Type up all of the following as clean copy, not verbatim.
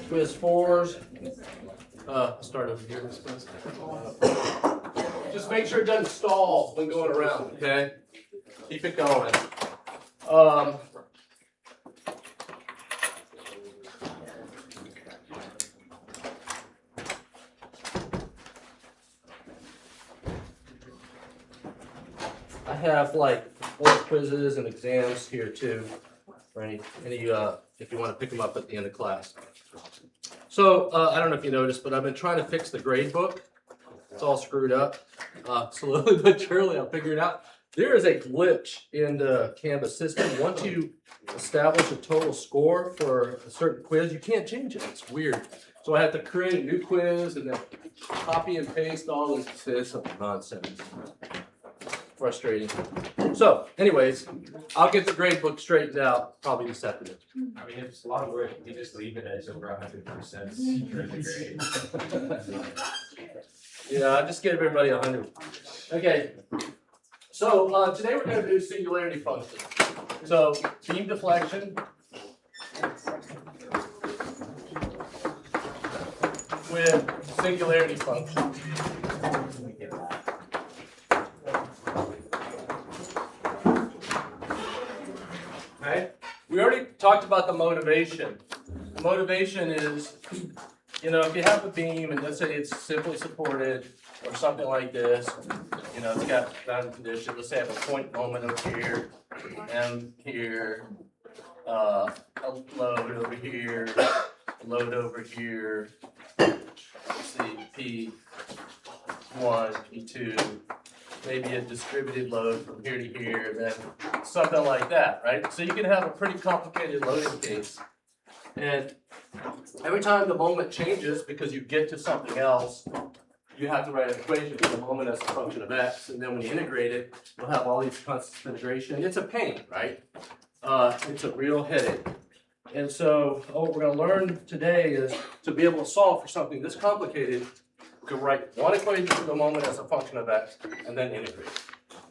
Quiz 4's. Start over here. Just make sure it doesn't stall when going around, okay? Keep it going. I have like 4 quizzes and exams here too, for any if you want to pick them up at the end of class. So I don't know if you noticed, but I've been trying to fix the grade book. It's all screwed up. Slowly but surely, I'll figure it out. There is a glitch in the Canvas system. Once you establish a total score for a certain quiz, you can't change it. It's weird. So I have to create a new quiz and then copy and paste all this nonsense. Frustrating. So, anyways, I'll get the grade book straightened out probably this afternoon. I mean, it's a lot of work. You just leave it as over 100%. Yeah, I just give everybody 100. Okay. So today we're going to do singularity functions. So beam deflection with singularity functions. Okay. We already talked about the motivation. The motivation is, if you have a beam and let's say it's simply supported or something like this, it's got boundary condition. Let's say I have a point moment over here, M here, a load over here, a load over here. Let's see, P1, P2, maybe a distributed load from here to here, then something like that, right? So you can have a pretty complicated loading case. And every time the moment changes because you get to something else, you have to write an equation for the moment as a function of x, and then when you integrate it, you'll have all these constants of integration. It's a pain, right? It's a real headache. And so what we're going to learn today is to be able to solve for something this complicated, we can write one equation for the moment as a function of x, and then integrate it,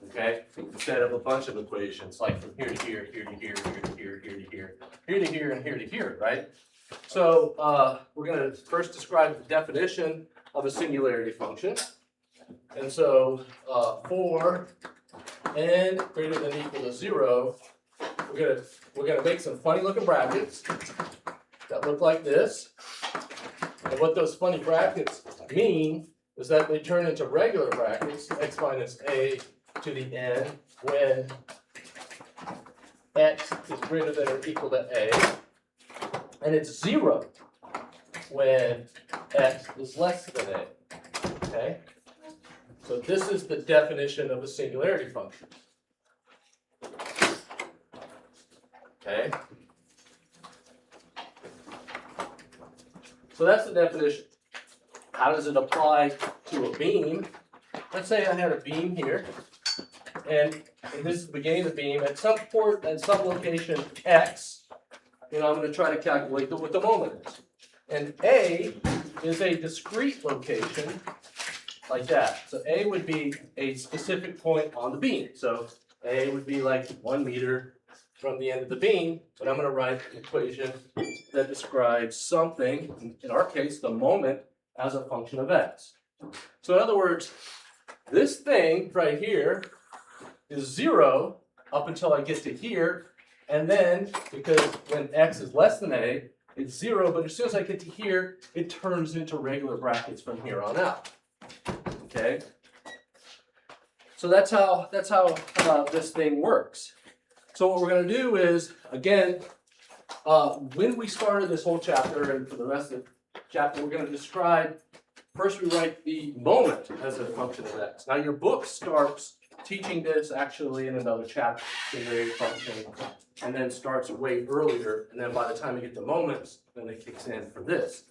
okay? Instead of a bunch of equations, like from here to here, here to here, here to here, here to here, here to here, and here to here, right? So we're going to first describe the definition of a singularity function. And so for n greater than or equal to 0, we're gonna make some funny looking brackets that look like this. And what those funny brackets mean is that they turn into regular brackets, x minus a to the n, when x is greater than or equal to a, and it's 0 when x is less than a, okay? So this is the definition of a singularity function, okay? So that's the definition. How does it apply to a beam? Let's say I had a beam here, and this is the beginning of the beam. At some point, at some location x, I'm going to try to calculate what the moment is. And A is a discrete location like that. So A would be a specific point on the beam. So A would be like 1 meter from the end of the beam, but I'm going to write an equation that describes something, in our case, the moment, as a function of x. So in other words, this thing right here is 0 up until I get to here, and then, because when x is less than a, it's 0, but as soon as I get to here, it turns into regular brackets from here on out. Okay? So that's how this thing works. So what we're going to do is, again, when we started this whole chapter, and for the rest of the chapter, we're going to describe, first we write the moment as a function of x. Now your book starts teaching this actually in another chapter, singularity function, and then starts way earlier, and then by the time you get to moments, then it kicks in for this.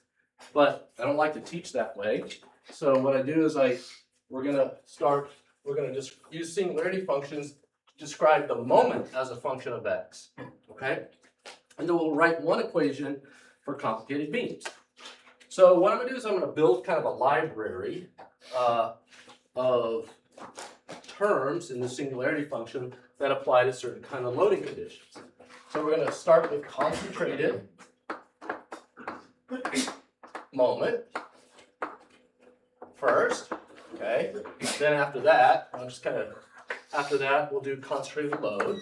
But I don't like to teach that way, so what I do is we're gonna just use singularity functions to describe the moment as a function of x, okay? And then we'll write one equation for complicated beams. So what I'm gonna do is I'm gonna build kind of a library of terms in the singularity function that apply to certain kind of loading conditions. So we're going to start with concentrated moment first, okay? Then after that, after that, we'll do concentrated load.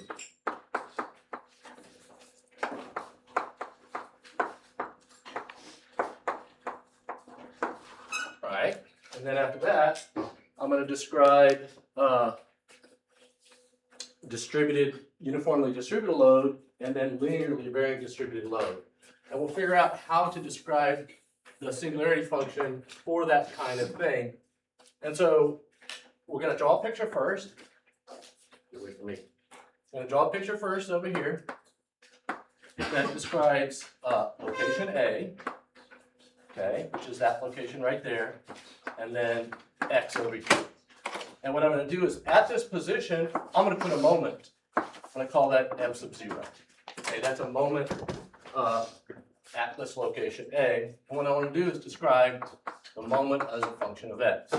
Right? And then after that, I'm going to describe uniformly distributed load, and then linearly varying distributed load. And we'll figure out how to describe the singularity function for that kind of thing. And so we're going to draw a picture first. Get away from me. I'm going to draw a picture first over here that describes location A, okay, which is that location right there, and then X over here. And what I'm going to do is, at this position, I'm going to put a moment. I'm going to call that M sub 0. Okay, that's a moment at this location A. And what I want to do is describe the moment as a function of X.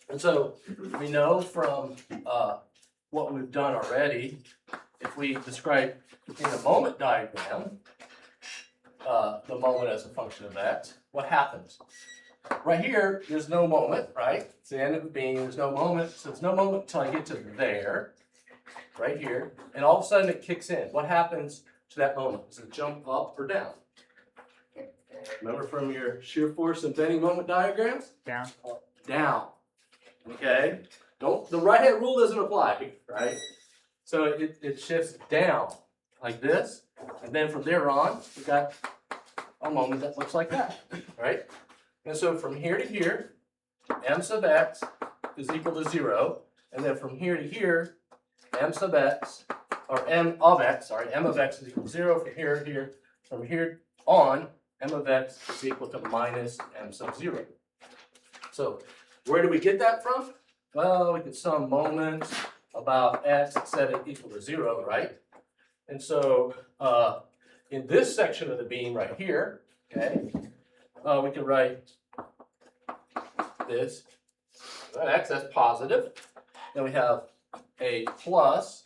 And so we know from what we've done already, if we describe in the moment diagram the moment as a function of X, what happens? Right here, there's no moment, right? It's the end of the beam, there's no moment. So there's no moment until I get to there, right here. And all of a sudden it kicks in. What happens to that moment? Does it jump up or down? Remember from your shear force and bending moment diagrams? Down. Down. Okay? The right hand rule doesn't apply, right? So it shifts down like this. And then from there on, we got a moment that looks like that, right? And so from here to here, M sub X is equal to 0. And then from here to here, M of X is equal to 0. From here to here, from here on, M of X is equal to minus M sub 0. So where do we get that from? Well, we can sum moments about X and set it equal to 0, right? And so in this section of the beam right here, okay, we can write this, X, that's positive. Then we have a plus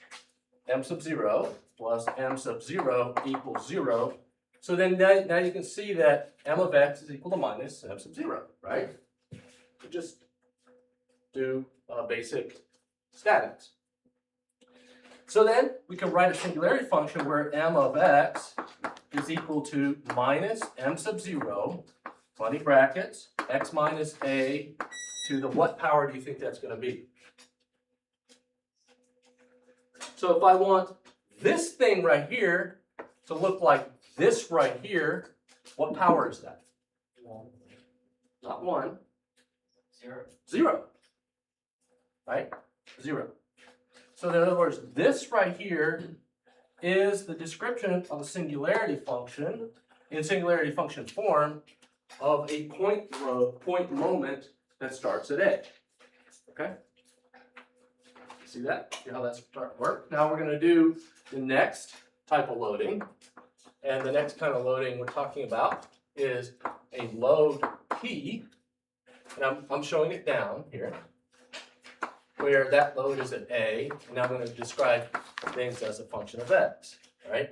M sub 0 plus M sub 0 equals 0. So then now you can see that M of X is equal to minus M sub 0, right? We just do basic statics. So then we can write a singularity function where M of X is equal to minus M sub 0, funny brackets, X minus A to the what power do you think that's going to be? So if I want this thing right here to look like this right here, what power is that? Not 1. 0. Right? 0. So in other words, this right here is the description of a singularity function in singularity function form of a point moment that starts at A. Okay? See that? See how that's starting to work? Now we're going to do the next type of loading. And the next kind of loading we're talking about is a load P. And I'm showing it down here, where that load is at A. And now I'm going to describe things as a function of X. Right?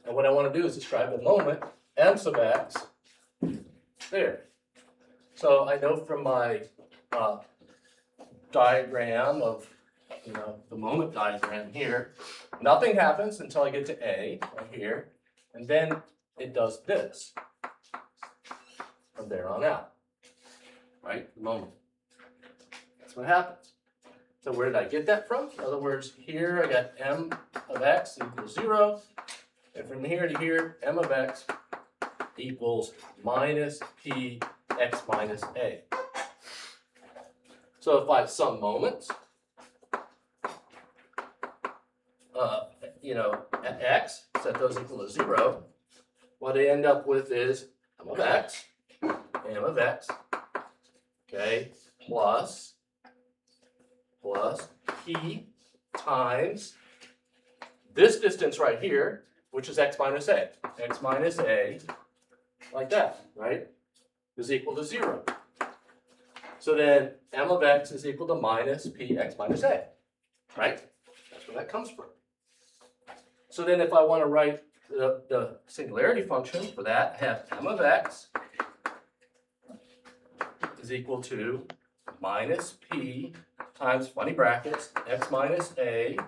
And what I want to do is describe the moment M sub X there. So I know from my diagram of, the moment diagram here, nothing happens until I get to A right here, and then it does this from there on out, right? The moment. That's what happens. So where did I get that from? In other words, here I got M of X equals 0, and from here to here, M of X equals minus P X minus A. So if I sum moments, at X, set those equal to 0, what I end up with is M of X, okay, plus P times this distance right here, which is X minus A. X minus A, like that, right, is equal to 0. So then M of X is equal to minus P X minus A, right? That's where that comes from. So then if I want to write the singularity function for that, I have m of x is equal to minus p times funny brackets x minus a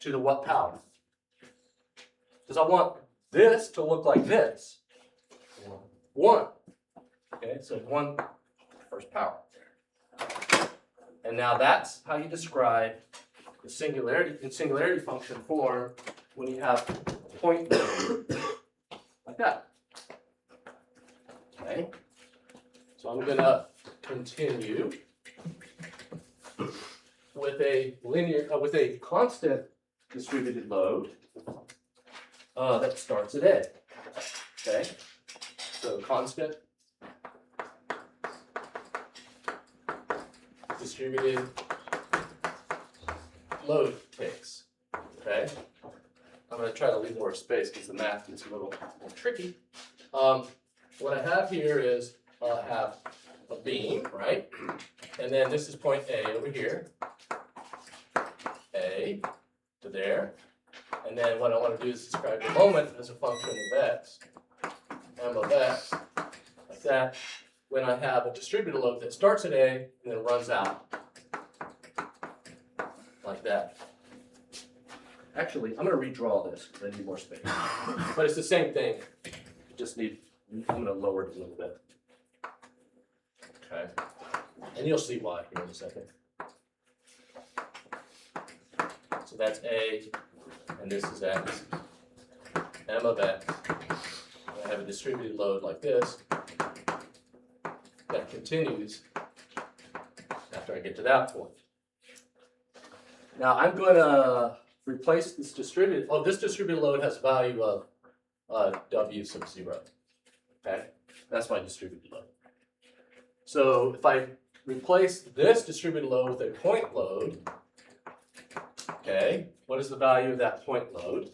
to the what power? Because I want this to look like this. 1. Okay, so 1 first power. And now that's how you describe the singularity in singularity function form when you have point like that. Okay, so I'm going to continue with a with a constant distributed load that starts at A. Okay, so constant distributed load takes. Okay, I'm going to try to leave more space because the math gets a little more tricky. What I have here is I have a beam, right? And then this is point A over here. A to there. And then what I want to do is describe the moment as a function of x, m of x, like that, when I have a distributed load that starts at A and then runs out like that. Actually, I'm going to redraw this because I need more space. But it's the same thing. You just need, I'm going to lower it a little bit. Okay. And you'll see why here in a second. So that's A, and this is x, m of x. I have a distributed load like this that continues after I get to that point. Now I'm going to replace this distributed, this distributed load has a value of W sub 0. Okay, that's my distributed load. So if I replace this distributed load with a point load, okay, what is the value of that point load?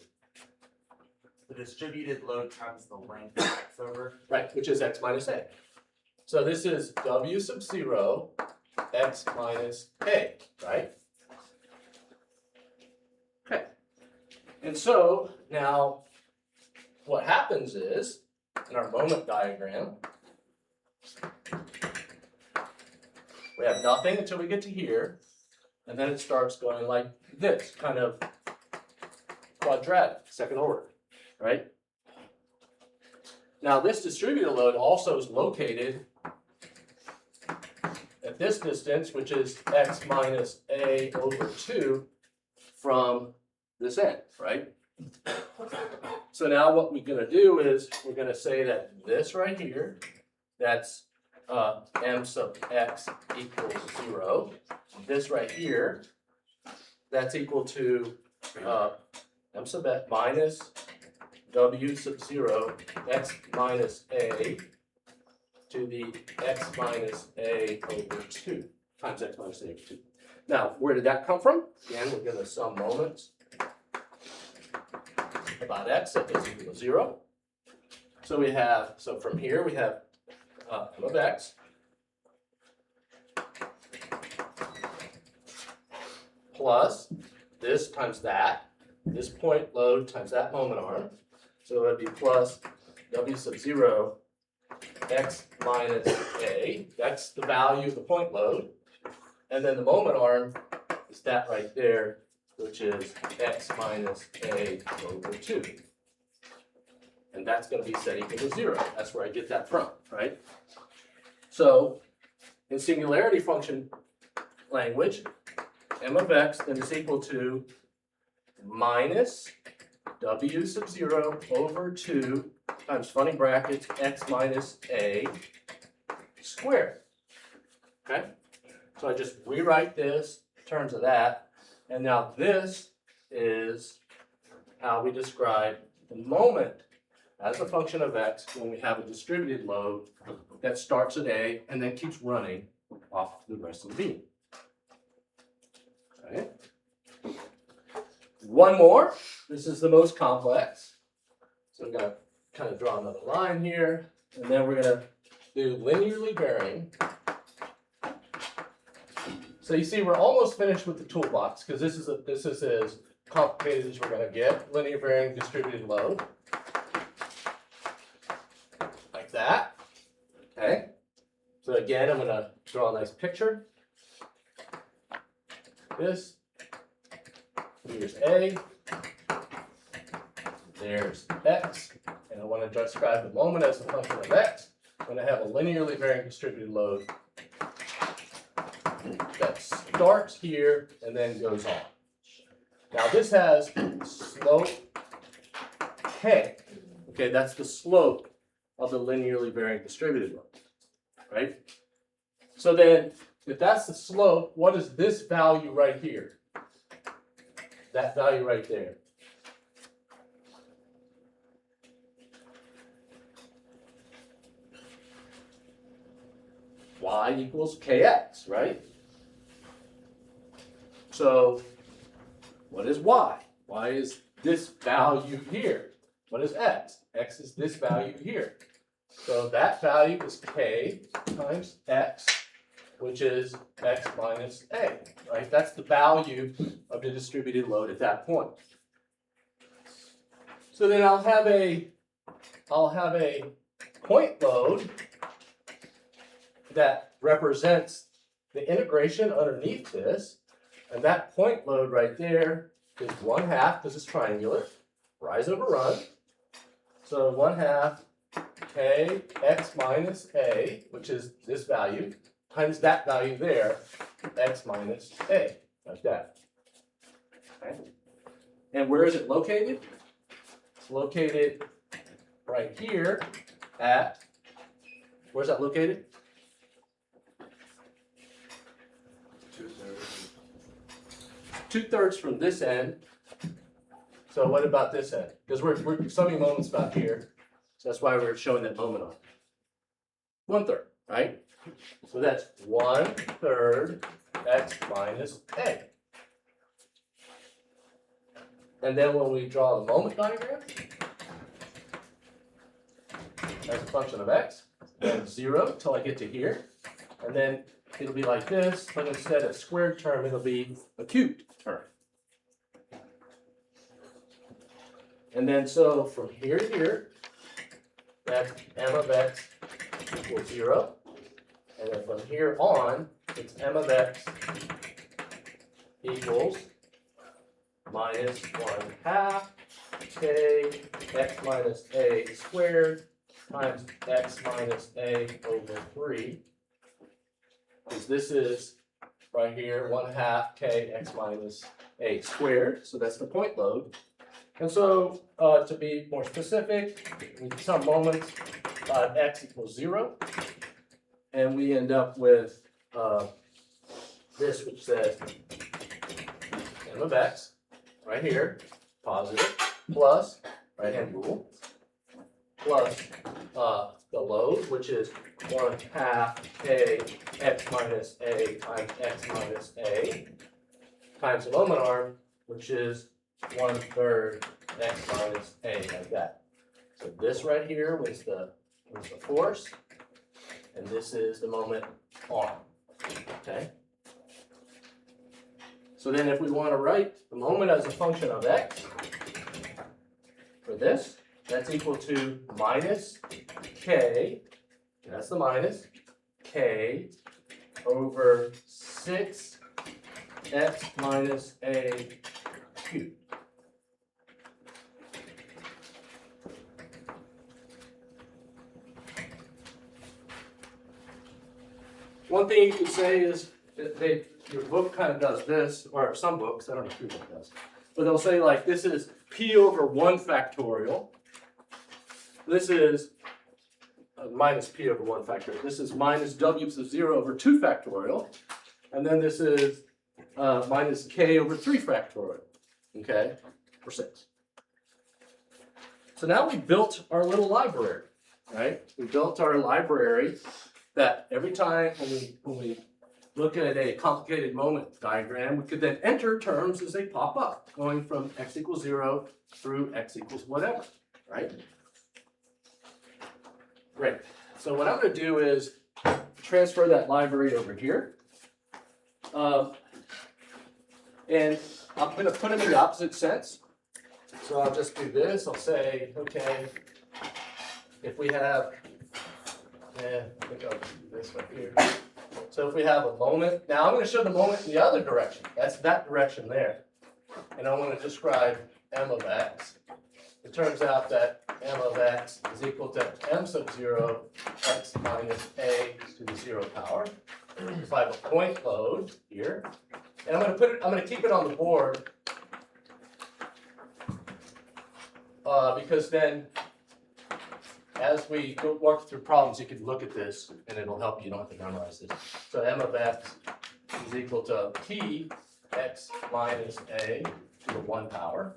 The distributed load times the length of x over. Right, which is x minus a. So this is W sub 0, x minus a, right? Okay. And so now what happens is, in our moment diagram, we have nothing until we get to here, and then it starts going like this, kind of quadratic, second order, right? Now this distributed load also is located at this distance, which is x minus a over 2 from this end, right? So now what we're going to do is we're going to say that this right here, that's m sub x equals 0. This right here, that's equal to m sub x minus w sub 0 x minus a to the x minus a over 2 times x minus a over 2. Now, where did that come from? Again, we're going to sum moments about x that is equal to 0. So we have, so from here we have m of x plus this times that, this point load times that moment arm. So it would be plus w sub 0 x minus a. That's the value of the point load. And then the moment arm is that right there, which is x minus a over 2. And that's going to be set equal to 0. That's where I get that from, right? So in singularity function language, m of x then is equal to minus w sub 0 over 2 times funny brackets x minus a squared. Okay? So I just rewrite this in terms of that. And now this is how we describe the moment as a function of x when we have a distributed load that starts at A and then keeps running off the rest of the beam. Okay. One more. This is the most complex. So I'm going to kind of draw another line here, and then we're going to do linearly varying. So you see, we're almost finished with the toolbox because this is as complicated as we're going to get. Linear varying distributed load. that. Okay. So again, I'm going to draw a nice picture. This. Here's A. There's X. And I want to describe the moment as a function of X. I'm going to have a linearly varying distributed load that starts here and then goes on. Now this has slope K. Okay, that's the slope of the linearly varying distributed load, right? So then, if that's the slope, what is this value right here? That value right there. Y equals Kx, right? So, what is Y? Y is this value here. What is X? X is this value here. So that value is K times X, which is X minus A, right? That's the value of the distributed load at that point. So then I'll have a point load that represents the integration underneath this, and that point load right there is 1/2, because it's triangular, rise over run. So 1/2 K X minus A, which is this value, times that value there, X minus A, like that. Okay. And where is it located? It's located right here at, where's that located? 2/3 from this end. So what about this end? Because we're summing moments about here. So that's why we're showing that moment on. 1/3, right? So that's 1/3 X minus A. And then when we draw the moment diagram, as a function of X, then 0 till I get to here. And then it'll be like this, but instead of squared term, it'll be a cubed term. And then so from here to here, that's m of x equals 0. And then from here on, it's m of x equals minus 1/2 k x minus a squared times x minus a over 3. Because this is right here 1/2 k x minus a squared. So that's the point load. And so to be more specific, we sum moments x equals 0. And we end up with this, which says m of x, right here, positive, plus, right-hand rule, plus the load, which is 1/2 k x minus a times x minus a, times the moment arm, which is 1/3 x minus a, like that. So this right here was the force, and this is the moment arm. Okay. So then if we want to write the moment as a function of x for this, that's equal to minus k, that's the minus, k over 6 x minus a cubed. One thing you can say is that your book kind of does this, or some books, I don't know if your book does, but they'll say like this is p over 1 factorial. This is minus p over 1 factorial. This is minus w sub 0 over 2 factorial. And then this is minus k over 3 factorial. Okay, or 6. So now we built our little library, right? We built our library that every time when we look at a complicated moment diagram, we could then enter terms as they pop up, going from x equals 0 through x equals whatever, right? Great. So what I'm going to do is transfer that library over here. And I'm going to put them in the opposite sense. So I'll just do this. I'll say, okay, if we have I think I'll do this right here. So if we have a moment, now I'm going to show the moment in the other direction. That's that direction there. And I want to describe m of x. It turns out that m of x is equal to m sub 0 x minus a to the 0 power. So I have a point load here. And I'm going to keep it on the board because then as we go walk through problems, you can look at this and it'll help you. You don't have to memorize this. So m of x is equal to p x minus a to the 1 power.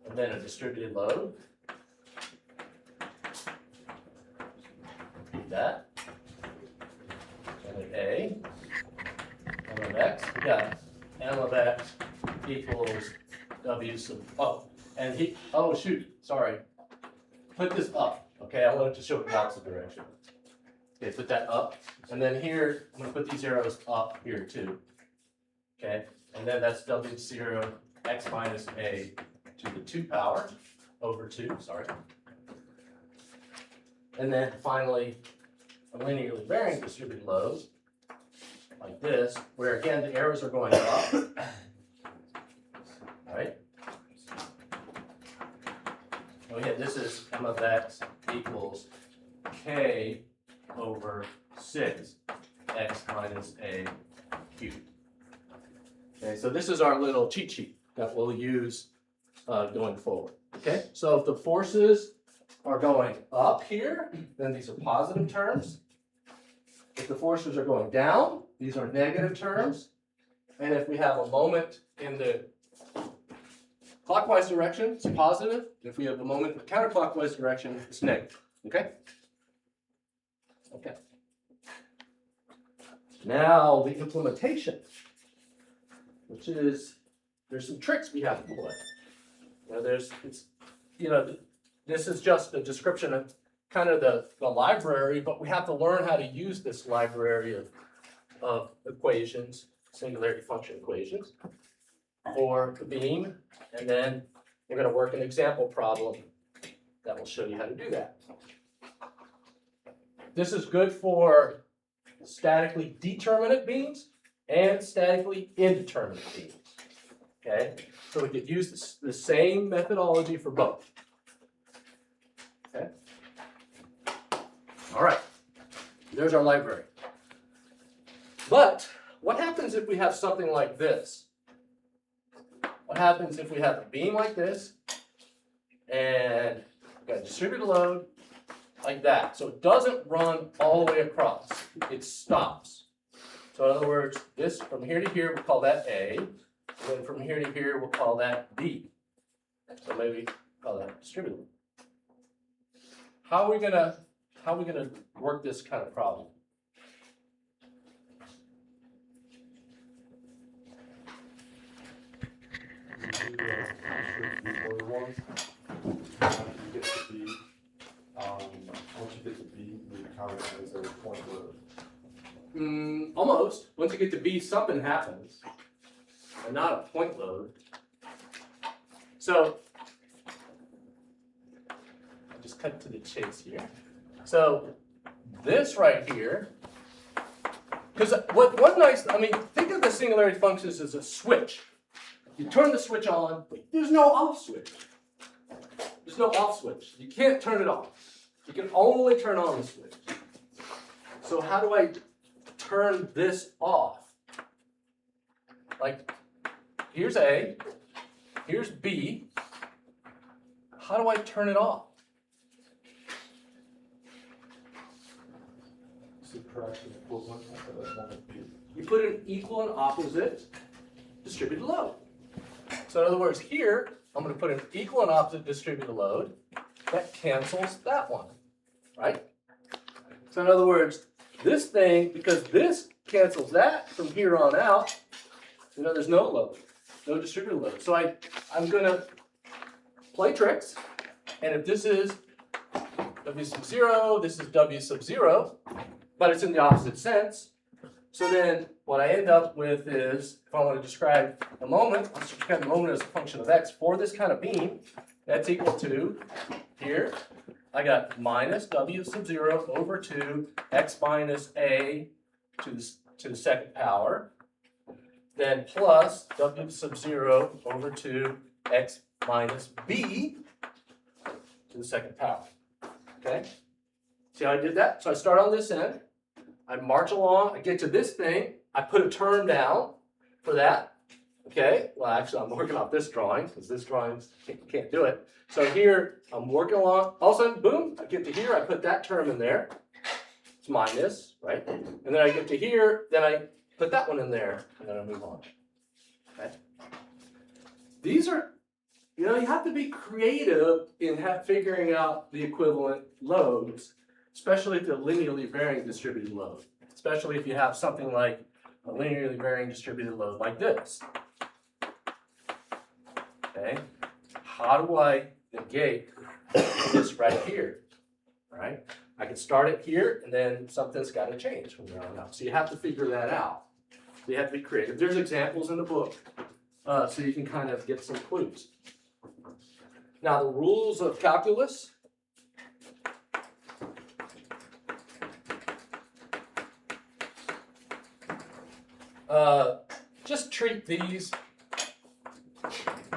And then a distributed load. That. And an a. M of x. We got m of x equals w sub. Oh, and oh shoot, sorry. Put this up. Okay, I wanted to show the opposite direction. Okay, put that up. And then here, I'm going to put these arrows up here too. Okay, and then that's w0 x minus a to the 2 power over 2, sorry. And then finally, a linearly varying distributed load, like this, where again, the arrows are going up. Right? Oh yeah, this is m of x equals k over 6 x minus a cubed. Okay, so this is our little cheat sheet that we'll use going forward. Okay, so if the forces are going up here, then these are positive terms. If the forces are going down, these are negative terms. And if we have a moment in the clockwise direction, it's positive. If we have a moment in the counterclockwise direction, it's negative. Okay? Okay. Now the implementation, which is, there's some tricks we have to play. This is just a description of kind of the library, but we have to learn how to use this library of equations, singularity function equations, for the beam, and then we're going to work an example problem that will show you how to do that. This is good for statically determinate beams and statically indeterminate beams. Okay, so we could use the same methodology for both. Okay. All right. There's our library. But what happens if we have something like this? What happens if we have a beam like this and we've got a distributed load like that? So it doesn't run all the way across. It stops. So in other words, this from here to here, we'll call that A. And then from here to here, we'll call that B. So maybe call that distributed. How are we gonna work this kind of problem? Once you get to B, you count it as a point load. Almost. Once you get to B, something happens, and not a point load. So I'll just cut to the chase here. So this right here, because think of the singularity functions as a switch. You turn the switch on, but there's no off switch. There's no off switch. You can't turn it off. You can only turn on the switch. So how do I turn this off? Like, here's A, here's B. How do I turn it off? Subtraction equivalent of that one of B. You put an equal and opposite distributed load. So in other words, here, I'm going to put an equal and opposite distributed load that cancels that one, right? So in other words, this thing, because this cancels that from here on out, there's no load, no distributed load. So I'm going to play tricks, and if this is W sub 0, this is W sub 0, but it's in the opposite sense. So then what I end up with is, if I want to describe the moment, let's describe the moment as a function of x for this kind of beam, that's equal to, here, I got minus W sub 0 over 2 x minus a to the second power, then plus W sub 0 over 2 x minus b to the second power. Okay? See how I did that? So I start on this end, I march along, I get to this thing, I put a term down for that. Okay, well actually I'm working off this drawing because this drawing can't do it. So here I'm working along, all of a sudden, boom, I get to here, I put that term in there. It's minus, right? And then I get to here, then I put that one in there, and then I move on. Okay. These are, you know, you have to be creative in figuring out the equivalent loads, especially if they're linearly varying distributed load. Especially if you have something like a linearly varying distributed load like this. Okay, how do I negate this right here? All right, I can start it here, and then something's got to change from there on out. So you have to figure that out. So you have to be creative. There's examples in the book, so you can kind of get some clues. Now the rules of calculus. Just treat these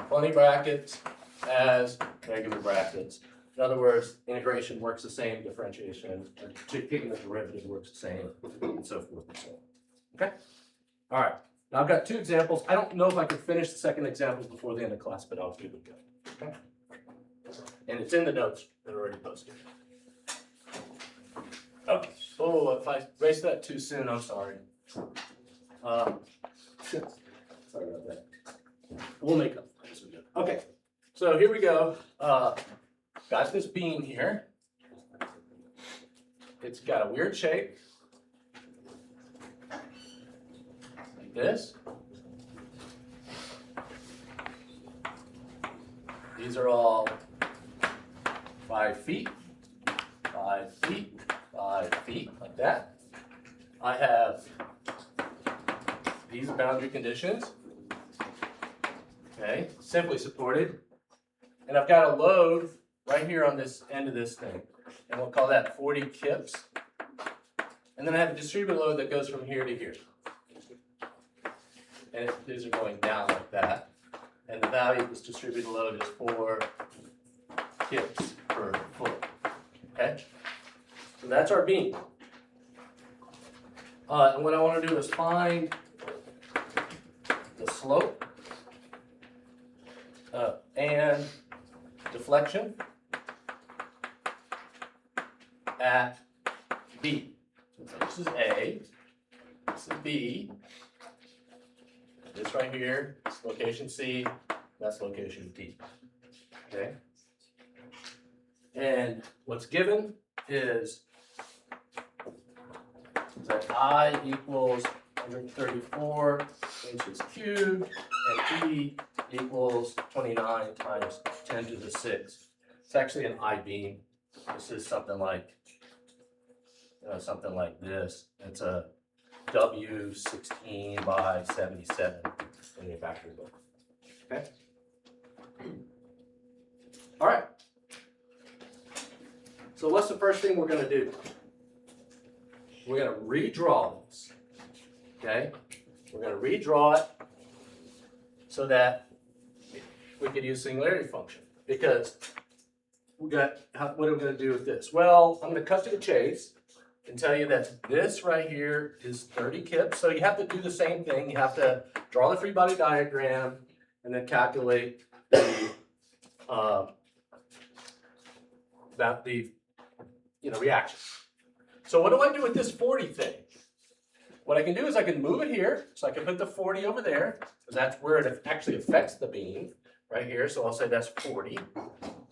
funny brackets as regular brackets. In other words, integration works the same, differentiation, or taking the derivative works the same, and so forth and so on. Okay? All right. Now I've got two examples. I don't know if I can finish the second example before the end of class, but I'll give it a go. Okay? And it's in the notes that are already posted. Okay. Oh, if I erased that too soon, I'm sorry. Sorry about that. We'll make up as we go. Okay, so here we go. Got this beam here. It's got a weird shape. Like this. These are all 5 feet, 5 feet, 5 feet, like that. I have these boundary conditions. Okay, simply supported. And I've got a load right here on this end of this thing. And we'll call that 40 kips. And then I have a distributed load that goes from here to here. And these are going down like that. And the value of this distributed load is 4 kips per foot. Okay? So that's our beam. And what I want to do is find the slope and deflection at B. So this is A, this is B, this right here, this is location C, that's location D. Okay? And what's given is that I equals 134 inches cubed, and E equals 29 times 10 to the 6. It's actually an I-beam. This is something like, something like this. It's a W16 by 77 in your factory book. Okay. All right. So what's the first thing we're going to do? We're going to redraw this. Okay. We're going to redraw it so that we could use singularity function, because we got, what are we going to do with this? Well, I'm going to cut to the chase and tell you that this right here is 30 kips. So you have to do the same thing. You have to draw the free body diagram and then calculate the reaction. So what do I do with this 40 thing? What I can do is I can move it here, so I can put the 40 over there, because that's where it actually affects the beam, right here. So I'll say that's 40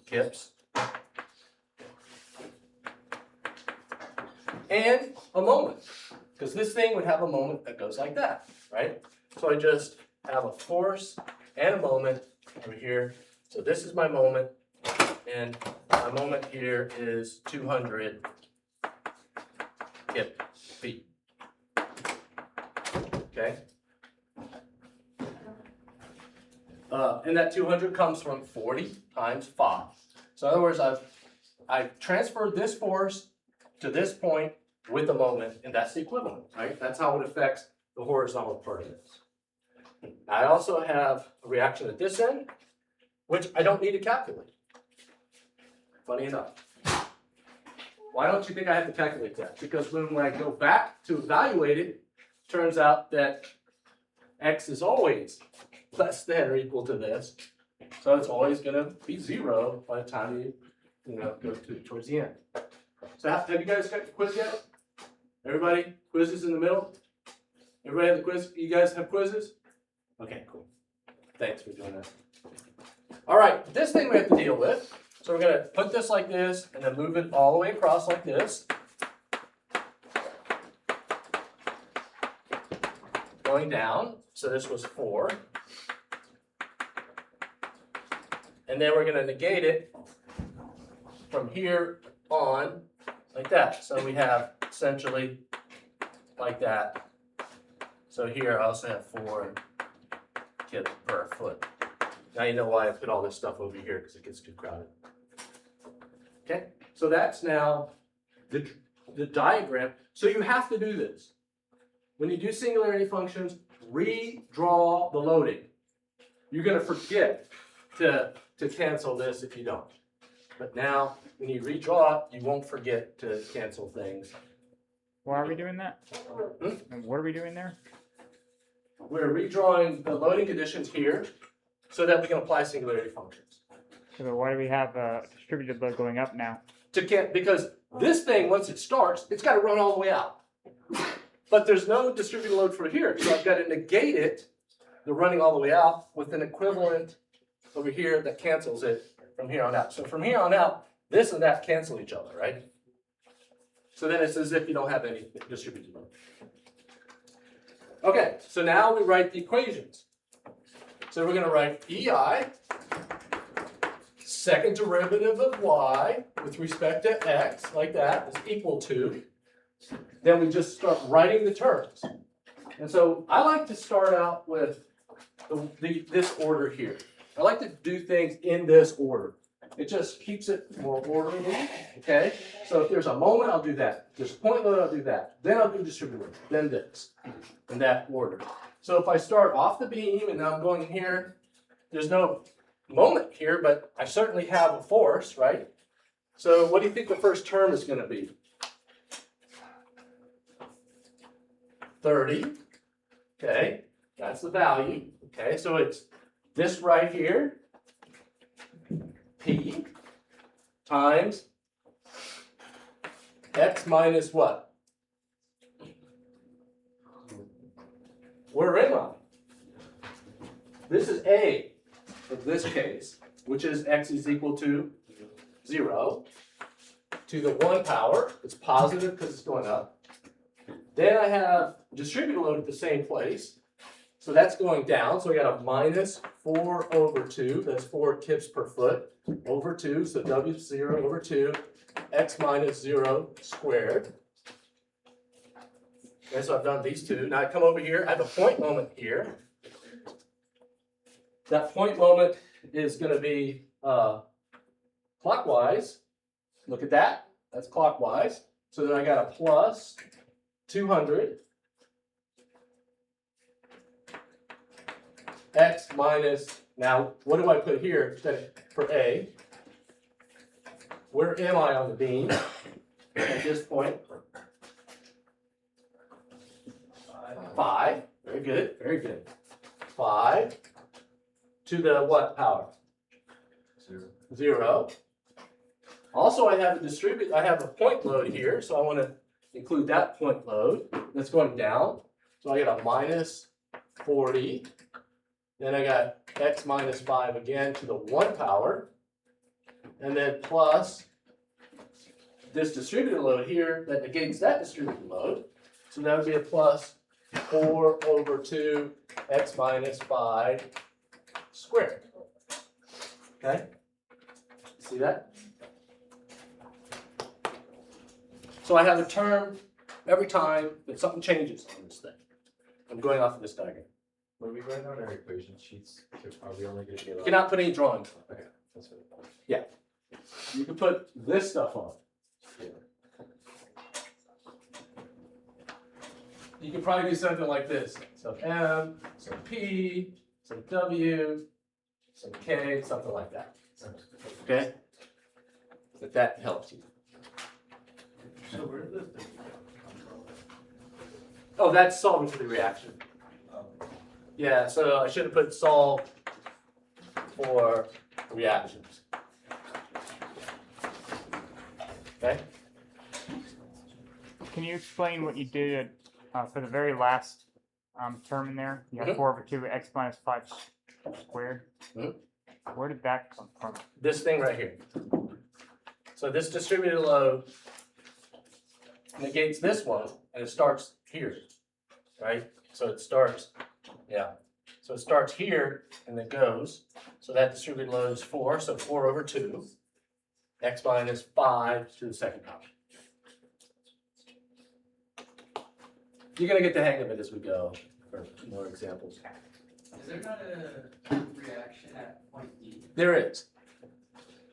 kips. And a moment, because this thing would have a moment that goes like that, right? So I just have a force and a moment over here. So this is my moment, and my moment here is 200 kip feet. Okay? And that 200 comes from 40 times 5. So in other words, I've I transferred this force to this point with the moment, and that's the equivalent, right? That's how it affects the horizontal part of this. I also have a reaction at this end, which I don't need to calculate. Funny enough. Why don't you think I have to calculate that? Because when I go back to evaluate it, turns out that x is always less than or equal to this. So it's always going to be 0 by the time you go towards the end. So have you guys got the quiz yet? Everybody? Quizzes in the middle? Everybody have the quiz? You guys have quizzes? Okay, cool. Thanks for doing that. All right, this thing we have to deal with. So we're going to put this like this and then move it all the way across like this. Going down. So this was 4. And then we're going to negate it from here on like that. So we have essentially like that. So here I also have 4 kilometers per foot. Now you know why I put all this stuff over here, because it gets too crowded. Okay, so that's now the diagram. So you have to do this. When you do singularity functions, redraw the loading. You're going to forget to cancel this if you don't. But now, when you redraw it, you won't forget to cancel things. Why are we doing that? And what are we doing there? We're redrawing the loading conditions here so that we can apply singularity functions. So why do we have a distributed load going up now? Because this thing, once it starts, it's got to run all the way out. But there's no distributed load for here, so I've got to negate it, the running all the way out, with an equivalent over here that cancels it from here on out. So from here on out, this and that cancel each other, right? So then it's as if you don't have any distributed load. Okay, so now we write the equations. So we're going to write EI, second derivative of y with respect to x, like that, is equal to. Then we just start writing the terms. And so I like to start out with this order here. I like to do things in this order. It just keeps it more orderly, okay? So if there's a moment, I'll do that. If there's a point load, I'll do that. Then I'll do distributed, then this, in that order. So if I start off the beam and now I'm going here, there's no moment here, but I certainly have a force, right? So what do you think the first term is going to be? 30, okay, that's the value, okay, so it's this right here, P times x minus what? Where am I? This is A of this case, which is x is equal to 0 to the 1 power. It's positive because it's going up. Then I have distributed load at the same place. So that's going down. So we got a minus 4 over 2. That's 4 kips per foot over 2. So W is 0 over 2. X minus 0 squared. Okay, so I've done these two. Now I come over here. I have a point moment here. That point moment is going to be clockwise. Look at that. That's clockwise. So then I got a plus 200 x minus, now what do I put here for A? Where am I on the beam at this point? 5. Very good, very good. 5 to the what power? 0. Also, I have a point load here, so I want to include that point load that's going down. So I got a minus 40. Then I got x minus 5 again to the 1 power. And then plus this distributed load here that negates that distributed load. So that would be a plus 4 over 2 x minus 5 squared. Okay? See that? So I have a term every time that something changes on this thing. I'm going off of this diagram. When we write out our equation sheets, are we only going to get? You cannot put any drawings. Okay, that's what. Yeah. you can put this stuff on. You could probably do something like this. So M, some P, some W, some K, something like that. Okay? If that helps you. So where did this thing Oh, that's solving for the reaction. come from? Yeah, so I should have put solve for reactions. Okay? Can you explain what you did for the very last term in there? You have Mhm. 4/2 x minus 5 squared. Mhm. Where did that come from? This thing right here. So this distributed load negates this one, and it starts here, right? So it starts, yeah. So it starts here and then goes. So that distributed load is 4, so 4/2, x minus 5 to the second power. You're gonna get the hang of it as we go for more examples. Is there not a reaction at point D? There is.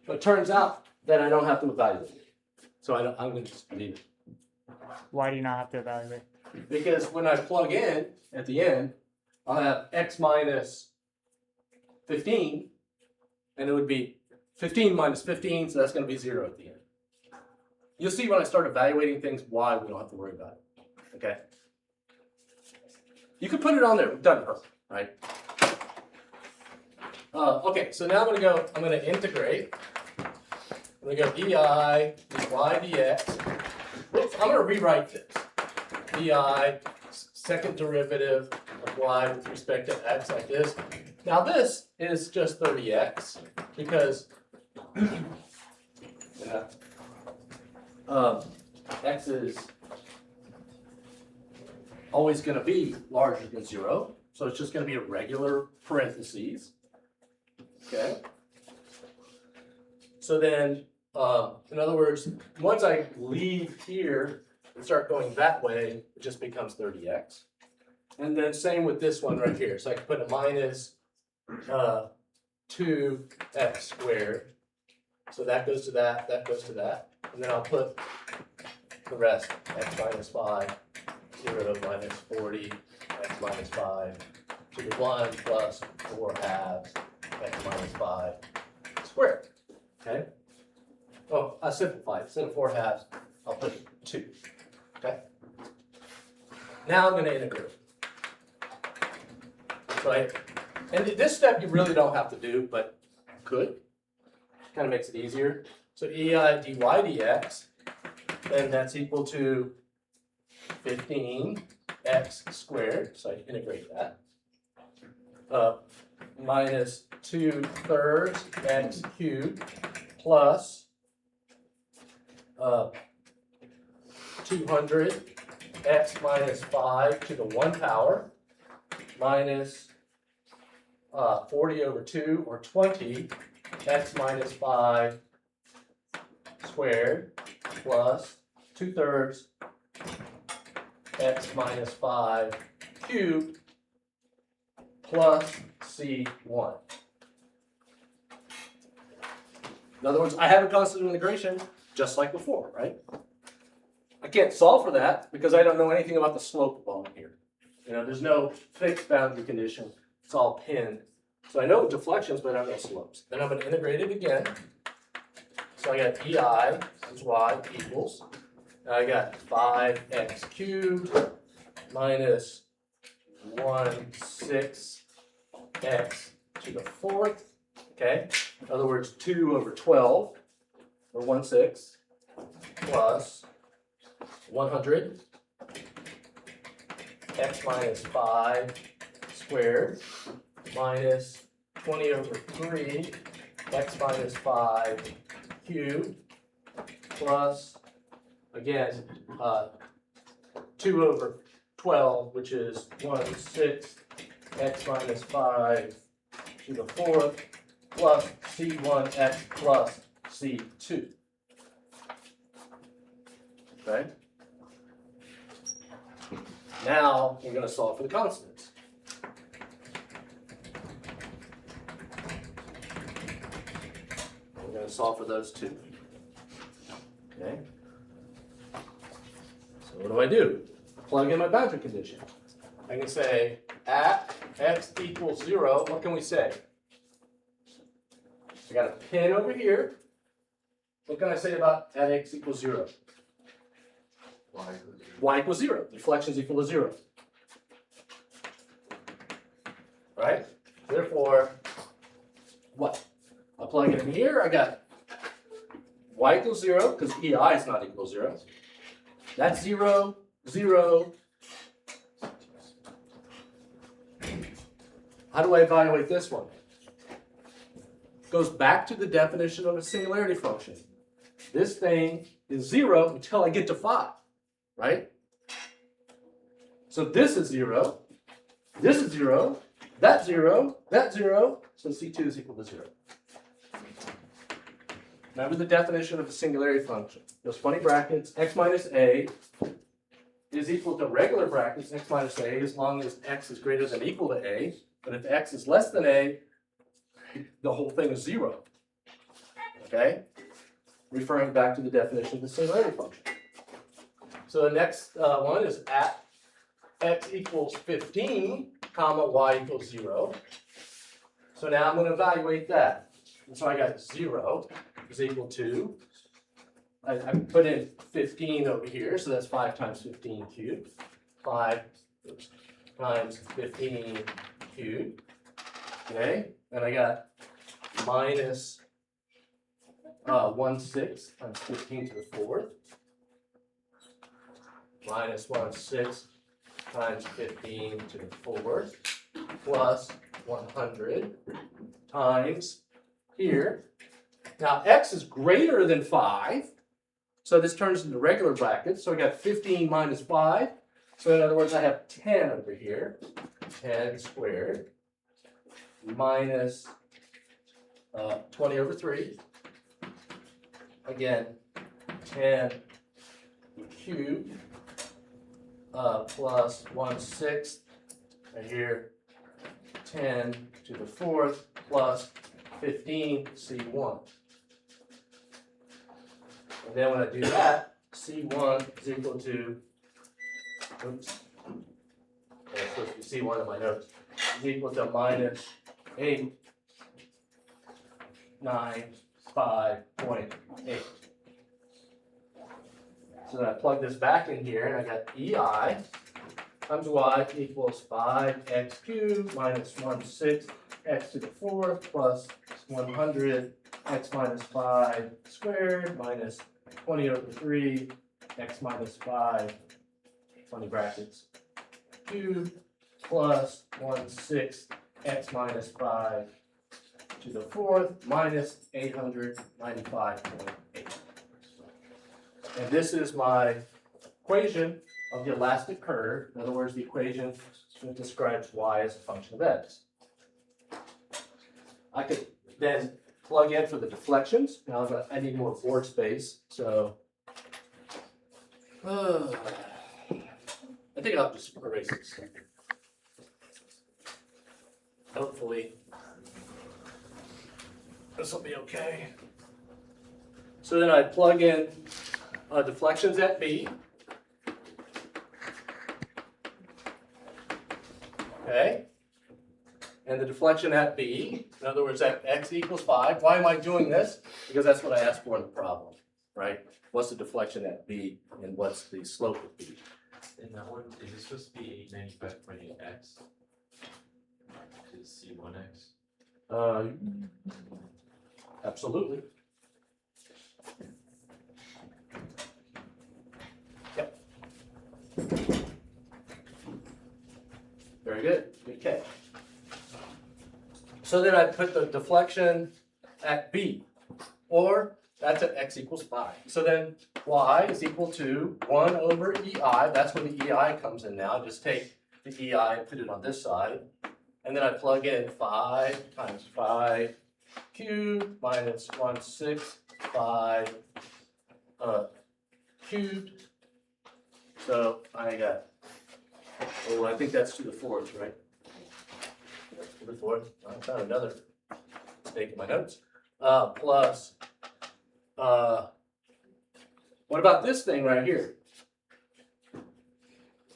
But it turns out that I don't have to evaluate it. So I'm gonna just leave it. Why do you not have to evaluate? Because when I plug in at the end, I'll have x minus 15, and it would be 15 minus 15, so that's going to be 0 at the end. You'll see when I start evaluating things why we don't have to worry about it. Okay? You can put it on there, it doesn't hurt, right? Okay, so now I'm going to integrate. I'm going to go EI dy dx. Whoops, I'm going to rewrite this. EI, second derivative of y with respect to x like this. Now this is just 30x because x is always going to be larger than 0. So it's just going to be a regular parentheses. Okay. So then, in other words, once I leave here and start going that way, it just becomes 30x. And then same with this one right here. So I can put a minus 2x squared. So that goes to that, that goes to that. And then I'll put the rest, x minus 5, 0 minus 40, x minus 5, to the 1 plus 4 halves, x minus 5 squared. Okay? Oh, I simplified. Instead of 4 halves, I'll put 2. Okay? Now I'm going to integrate. So and this step you really don't have to do, but could. Kind of makes it easier. So EI dy dx, then that's equal to 15x squared. So I integrate that. Minus 2/3 x cubed plus 200 x minus 5 to the 1 power minus 40/2 or 20 x minus 5 squared plus 2/3 x minus 5 cubed plus C1. In other words, I have a constant integration just like before, right? I can't solve for that because I don't know anything about the slope bone here. You know, there's no fixed boundary condition. It's all pinned. So I know deflections, but I don't know slopes. Then I'm going to integrate it again. So I got EI times y equals. And I got 5x cubed minus 1/6 x to the 4th. Okay? In other words, 2/12 or 1/6 plus 100 x minus 5 squared minus 20/3 x minus 5 cubed plus, again, 2/12, which is 1/6 x minus 5 to the 4th plus C1x plus C2. Okay? Now we're going to solve for the constants. We're going and solve for those two. Okay? So what do? Plug in my boundary condition. I can say at x equals 0, what can we say? I got a pin over here. What can I say about at x equals 0? Y equals 0. Deflections equal to 0. Right? Therefore, what? I'll plug it in here. I got y equals 0 because EI is not equal to 0. That's 0, 0. How do I evaluate this one? Goes back to the definition of a singularity function. This thing is 0 until I get to 5, right? So this is 0, this is 0, that's 0, that's 0, so C2 is equal to 0. Remember the definition of a singularity function. Those funny brackets, x minus a is equal to regular brackets, x minus a, as long as x is greater than or equal to a. But if x is less than a, the whole thing is 0. Okay? Referring back to the definition of the singularity function. So the next one is at x equals 15, comma, y equals 0. So now I'm going to evaluate that. And so I got 0 is equal to, I put in 15 over here, so that's 5 times 15 cubed. 5 times 15 cubed. Okay, and I got minus 1/6 times 15 to the 4th. Minus 1/6 times 15 to the 4th. Plus 100 times here. Now x is greater than 5. So this turns into regular brackets. So I got 15 minus 5. So in other words, I have 10 over here. 10 squared minus 20 over 3. Again, 10 cubed plus 1/6. Right here, 10 to the 4th plus 15 C1. And then when I do that, C1 is equal to, oops, it's supposed to be C1 in my notes, is equal to minus 895.8. So then I plug this back in here, and I got EI times y equals 5x cubed minus 1/6 x to the 4th plus 100 x minus 5 squared minus 20 over 3 x minus 5, funny brackets, cubed plus 1/6 x minus 5 to the 4th minus 895.8. And this is my equation of the elastic curve. In other words, the equation that describes y as a function of x. I could then plug in for the deflections. Now I need more board space, so I think I'll just erase this. Hopefully this will be okay. So then I plug in deflections at B. Okay. And the deflection at B, in other words, at x equals 5. Why am I doing this? Because that's what I asked for in the problem, right? What's the deflection at B and what's the slope of B? In that one, is it supposed to be 895.8x? Is C1x? Absolutely. Yep. Very good. Good catch. So then I put the deflection at B, or that's at x equals 5. So then y is equal to 1 over EI. That's where the EI comes in now. Just take the EI and put it on this side. And then I plug in 5 times 5 cubed minus 1/6, 5 cubed. So I got, oh, I think that's to the 4th, right? To the 4th. I found another mistake in my notes. Plus what about this thing right here?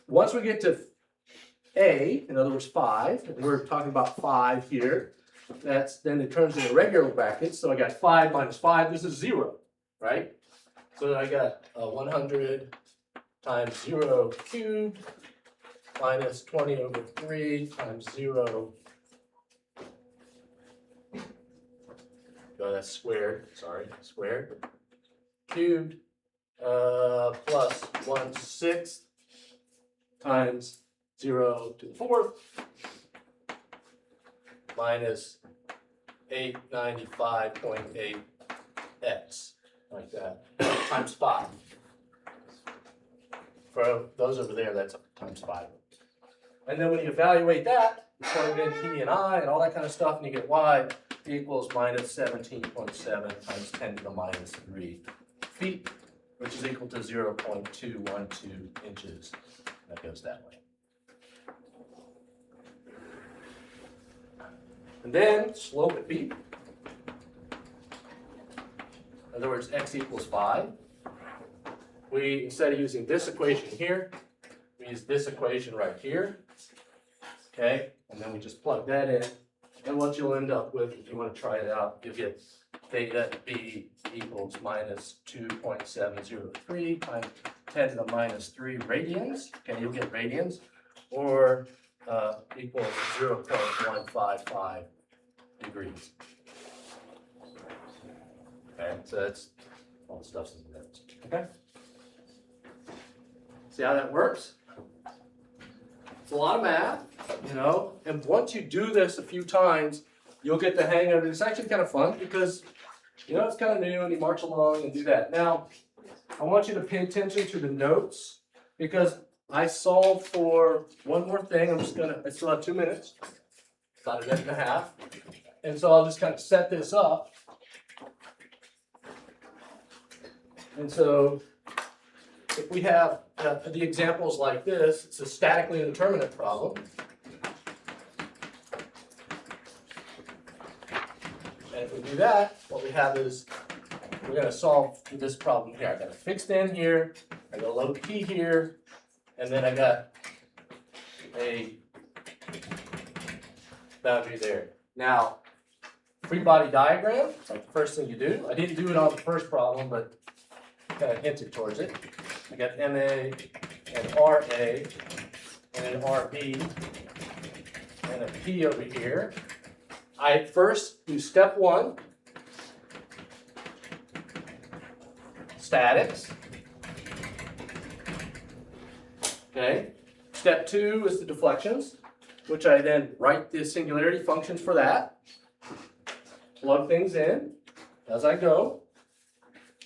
Once we get to A, in other words 5, and we're talking about 5 here, then it turns into regular brackets. So I got 5 minus 5, this is 0, right? So then I got 100 times 0 cubed minus 20 over 3 times 0. Oh, that's squared, sorry, squared. Cubed plus 1/6 times 0 to the 4th minus 895.8x, like that, times 5. For those over there, that's times 5. And then when you evaluate that, you plug in P and I and all that kind of stuff, and you get Y equals minus 17.7 times 10 to the minus 3 feet, which is equal to 0.212 inches. That goes that way. And then slope at B. In other words, x equals 5. We, instead of using this equation here, we use this equation right here. Okay, and then we just plug that in. And what you'll end up with, if you want to try it out, you get theta B equals minus 2.703 times 10 to the minus 3 radians. Okay, you'll get radians, or equals 0.155 degrees. Okay, so that's all the stuff's in the notes. Okay. See how that works? It's a lot of math, you know, and once you do this a few times, you'll get the hang of it. It's actually kind of fun because, you know, it's kind of new and you march along and do that. Now, I want you to pay attention to the notes because I solved for one more thing. I still have 2 minutes, about a minute and a half. And so I'll just kind of set this up. And so if we have the examples like this, it's a statically indeterminate problem. And if we do that, what we have is we're going to solve this problem here. I got a fixed n here, I got a load p here, and then I got a boundary there. Now, free body diagram, it's like the first thing you do. I didn't do it on the first problem, but kind of hinted towards it. I got MA and RA and an RB and a P over here. I first do step 1, statics. Okay. Step 2 is the deflections, which I then write the singularity functions for that. Plug things in as I go.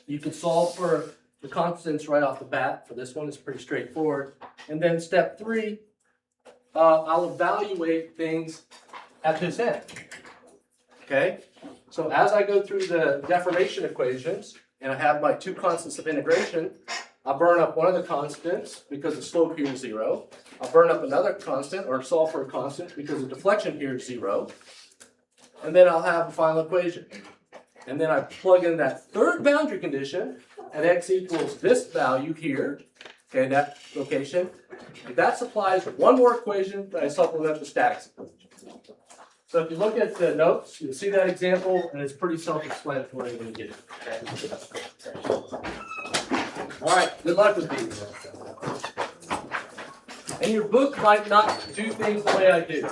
You can solve for the constants right off the bat. For this one, it's pretty straightforward. And then step 3, I'll evaluate things at this end. Okay? So as I go through the deformation equations, and I have my 2 constants of integration, I'll burn up one of the constants because the slope here is 0. I'll burn up another constant, or solve for a constant, because the deflection here is 0. And then I'll have a final equation. And then I plug in that third boundary condition, and x equals this value here, okay, that location. And that supplies one more equation that I supplement the statics equation. So if you look at the notes, you'll see that example, and it's pretty self-explanatory when you get it. All right, good luck with these. And your book might not do things the way I do.